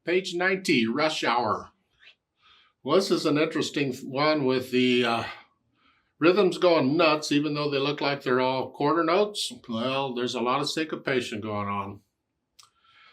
Page 90, Rush Hour. Well, this is an interesting one with the rhythms going nuts, even though they look like they're all quarter notes. Well, there's a lot of syncopation going on.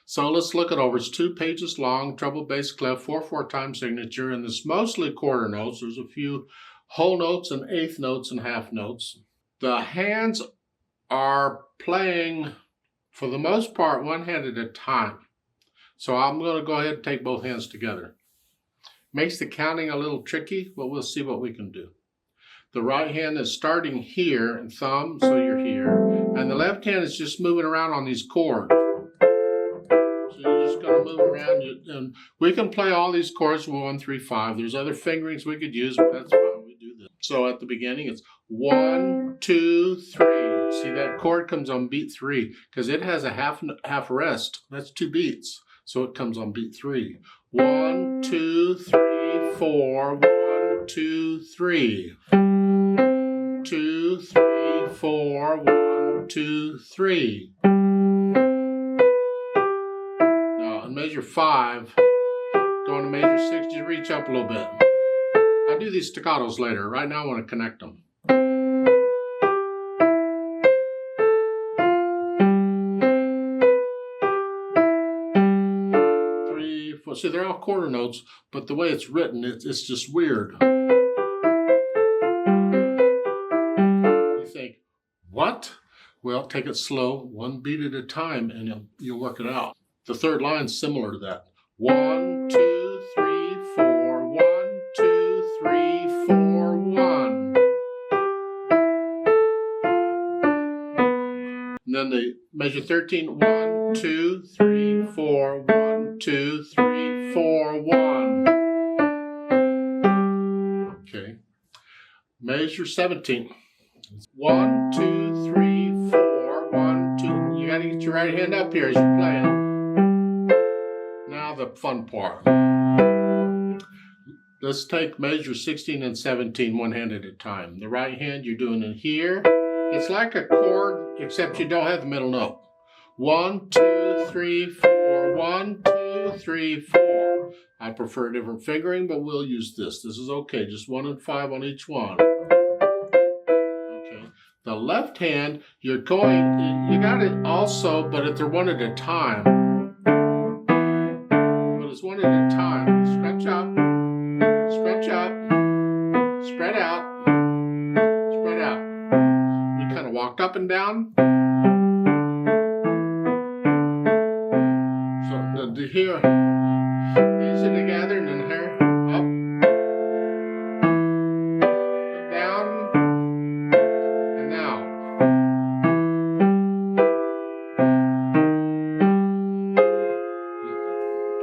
So let's look it over. It's 2 pages long, treble bass clef, 4/4 time signature, and it's mostly quarter notes. There's a few whole notes and eighth notes and half notes. The hands are playing, for the most part, one hand at a time. So I'm going to go ahead and take both hands together. Makes the counting a little tricky, but we'll see what we can do. The right hand is starting here and thumb, so you're here. And the left hand is just moving around on these chords. So you're just going to move around. And we can play all these chords with 1, 3, 5. There's other fingerings we could use, but that's fine. We do this. So at the beginning, it's 1, 2, 3. See, that chord comes on beat 3 because it has a half rest. That's 2 beats. So it comes on beat 3. 1, 2, 3, 4. 1, 2, 3. 2, 3, 4. 1, 2, 3. Now in measure 5, going to measure 6, you reach up a little bit. I'll do these staccatos later. Right now I want to connect them. See, they're all quarter notes, but the way it's written, it's just weird. You think, what? Well, take it slow, 1 beat at a time, and you'll work it out. The third line's similar to that. 1, 2, 3, 4. 1, 2, 3, 4, 1. And then the measure 13. 1, 2, 3, 4. 1, 2, 3, 4, 1. Okay. Measure 17. 1, 2, 3, 4. 1, 2. You got to get your right hand up here as you're playing. Now the fun part. Let's take measure 16 and 17 one hand at a time. The right hand you're doing in here. It's like a chord, except you don't have the middle note. 1, 2, 3, 4. 1, 2, 3, 4. I prefer different fingering, but we'll use this. This is okay. Just 1 and 5 on each one. Okay. The left hand, you're going, you got it also, but they're one at a time. But it's one at a time. Stretch up, stretch up, spread out, spread out. You kind of walked up and down. To here, these are together, and then here, up, down, and now.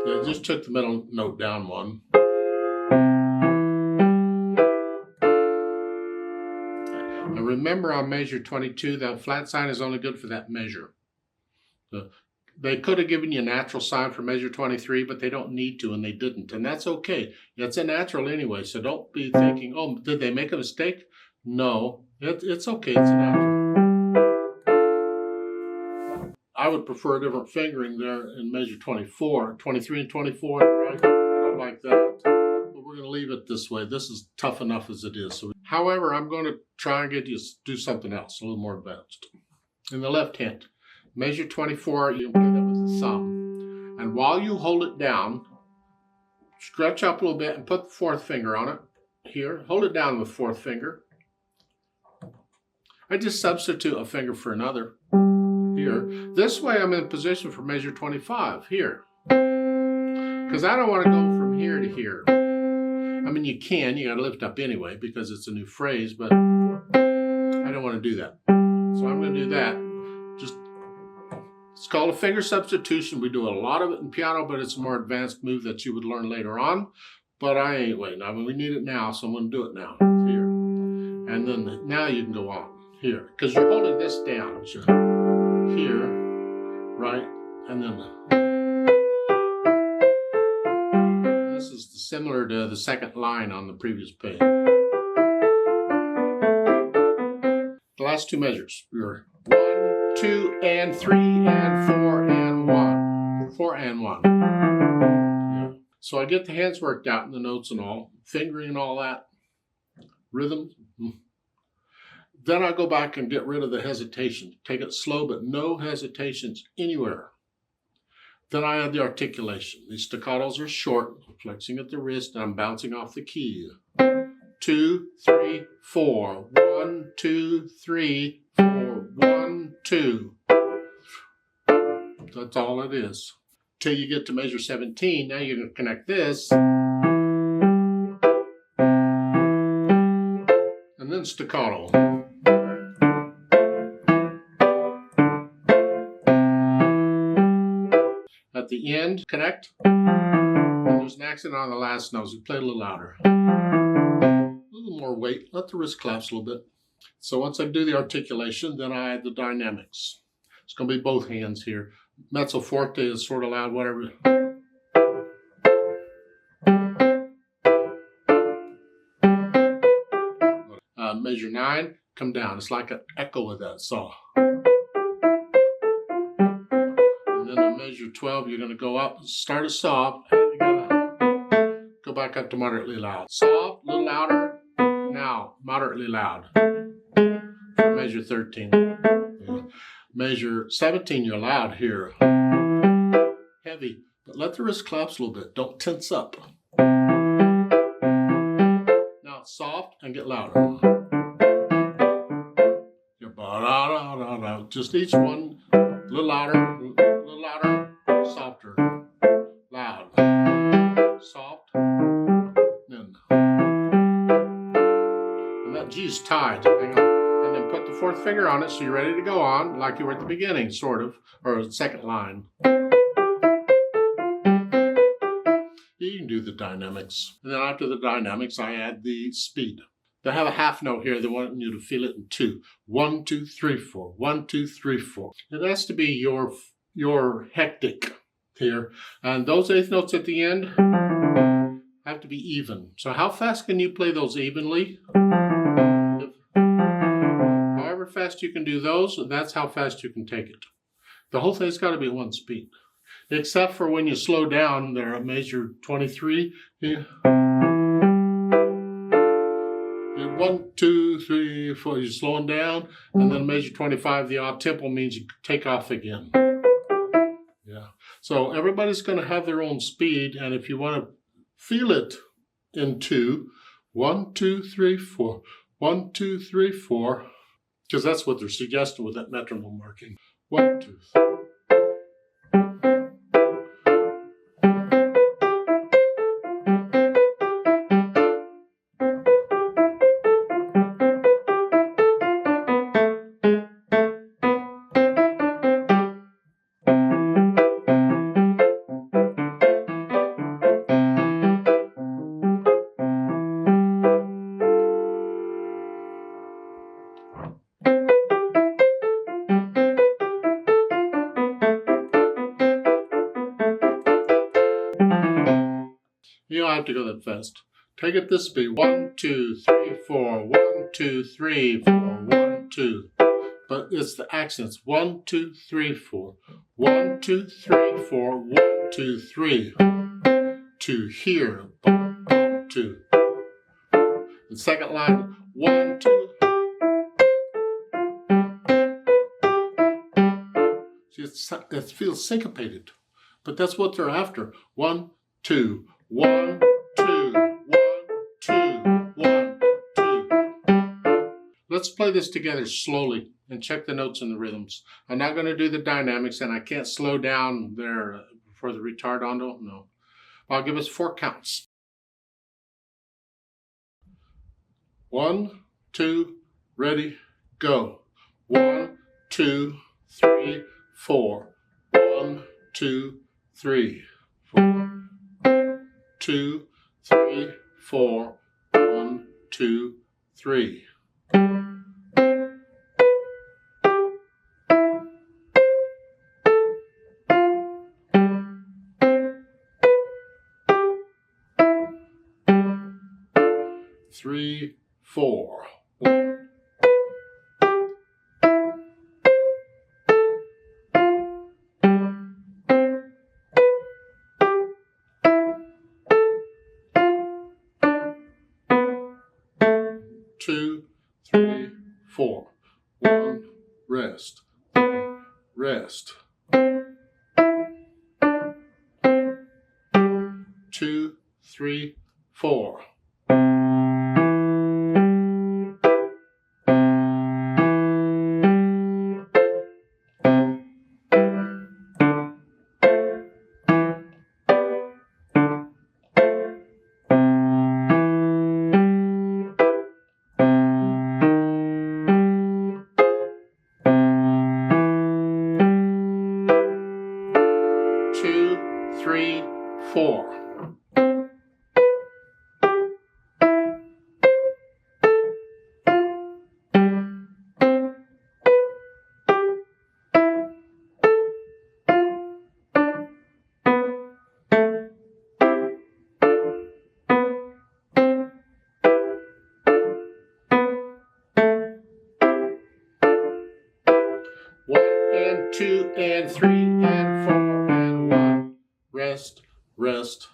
Yeah, just took the middle note down 1. And remember on measure 22, that flat sign is only good for that measure. They could have given you a natural sign for measure 23, but they don't need to, and they didn't. And that's okay. It's a natural anyway, so don't be thinking, oh, did they make a mistake? No, it's okay. It's a natural. I would prefer a different fingering there in measure 24. 23 and 24, right? I don't like that. But we're going to leave it this way. This is tough enough as it is. So, however, I'm going to try and get you to do something else, a little more advanced. In the left hand. Measure 24, you can play that with the thumb. And while you hold it down, stretch up a little bit and put the 4th finger on it. Here, hold it down with 4th finger. I just substitute a finger for another. Here. This way I'm in position for measure 25. Here. Because I don't want to go from here to here. I mean, you can. You got to lift up anyway because it's a new phrase, but I don't want to do that. So I'm going to do that. It's called a finger substitution. We do a lot of it in piano, but it's a more advanced move that you would learn later on. But I ain't waiting. I mean, we need it now, so I'm going to do it now. Here. And then now you can go on. Here. Because you're holding this down. So here. Right? And then this is similar to the second line on the previous page. The last 2 measures. You're 1, 2, and 3, and 4, and 1. 4 and 1. So I get the hands worked out and the notes and all, fingering and all that, rhythm. Then I go back and get rid of the hesitation. Take it slow, but no hesitations anywhere. Then I add the articulation. These staccatos are short, flexing at the wrist, and I'm bouncing off the key. 2, 3, 4. 1, 2, 3, 4. 1, 2. That's all it is. Till you get to measure 17, now you're going to connect this. And then staccato. At the end, connect. And there's an accent on the last note. You play a little louder. A little more weight. Let the wrist collapse a little bit. So once I do the articulation, then I add the dynamics. It's going to be both hands here. Mezzo forte is sort of loud, whatever. Measure 9, come down. It's like an echo of that saw. And then on measure 12, you're going to go up, start it soft, and you're going to go back up to moderately loud. Soft, a little louder. Now, moderately loud. Measure 13. Yeah. Measure 17, you're loud here. Heavy, but let the wrist collapse a little bit. Don't tense up. Now, soft and get louder. Just each one, a little louder, softer, loud, soft, then. And that G is tied. Hang on. And then put the fourth finger on it so you're ready to go on, like you were at the beginning, sort of, or the second line. You can do the dynamics. And then after the dynamics, I add the speed. They have a half note here. They want you to feel it in 2. 1, 2, 3, 4. 1, 2, 3, 4. It has to be your hectic here. And those eighth notes at the end have to be even. So how fast can you play those evenly? However fast you can do those, that's how fast you can take it. The whole thing's got to be at one speed. Except for when you slow down there at measure 23. Yeah. 1, 2, 3, 4, you're slowing down, and then measure 25, the odd tempo means you take off again. Yeah. So everybody's going to have their own speed, and if you want to feel it in 2, 1, 2, 3, 4, 1, 2, 3, 4, because that's what they're suggesting with that metronome marking. 1, 2, 3. You don't have to go that fast. Take it this speed. 1, 2, 3, 4. 1, 2, 3, 4. 1, 2. But it's the accents. 1, 2, 3, 4. 1, 2, 3, 4. 1, 2, 3. To here. 2. The second line. 1, 2. It feels syncopated. But that's what they're after. 1, 2. 1, 2, 1, 2, 1, 2. Let's play this together slowly and check the notes and the rhythms. I'm not going to do the dynamics, and I can't slow down there for the retardando. No. I'll give us 4 counts. 1, 2, ready, go. 1, 2, 3, 4. 1, 2, 3, 4. 2, 3, 4, 1, 2, 3. Three, 4. 1. 2, 3, 4. 1, rest, rest. 2, 3, 4. Two, three, four. One and two and three and four and one. Rest, rest.